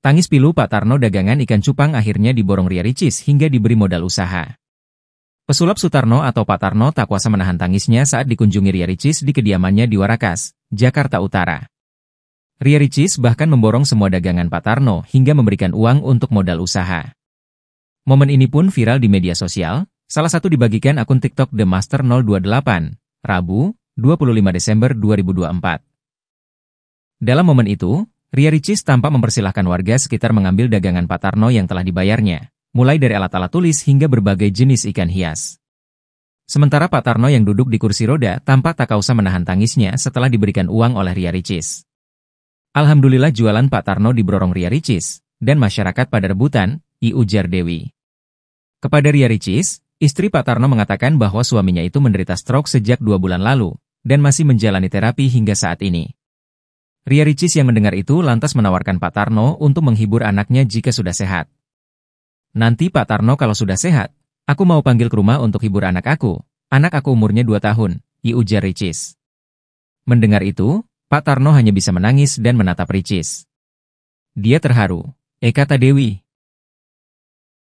Tangis pilu Pak Tarno dagangan ikan cupang akhirnya diborong Ria Ricis hingga diberi modal usaha. Pesulap Sutarno atau Pak Tarno tak kuasa menahan tangisnya saat dikunjungi Ria Ricis di kediamannya di Warakas, Jakarta Utara. Ria Ricis bahkan memborong semua dagangan Pak Tarno hingga memberikan uang untuk modal usaha. Momen ini pun viral di media sosial, salah satu dibagikan akun TikTok The Master 028, Rabu, 25 Desember 2024. Dalam momen itu, Ria Ricis tampak mempersilahkan warga sekitar mengambil dagangan Pak Tarno yang telah dibayarnya, mulai dari alat-alat tulis hingga berbagai jenis ikan hias. Sementara Pak Tarno yang duduk di kursi roda tampak tak kausa menahan tangisnya setelah diberikan uang oleh Ria Ricis. Alhamdulillah jualan Pak Tarno diborong Ria Ricis, dan masyarakat pada rebutan, ujar Dewi. Kepada Ria Ricis, istri Pak Tarno mengatakan bahwa suaminya itu menderita stroke sejak 2 bulan lalu, dan masih menjalani terapi hingga saat ini. Ria Ricis yang mendengar itu lantas menawarkan Pak Tarno untuk menghibur anaknya jika sudah sehat. Nanti Pak Tarno kalau sudah sehat, aku mau panggil ke rumah untuk hibur anak aku umurnya 2 tahun, ujar Ricis. Mendengar itu, Pak Tarno hanya bisa menangis dan menatap Ricis. Dia terharu, kata Dewi.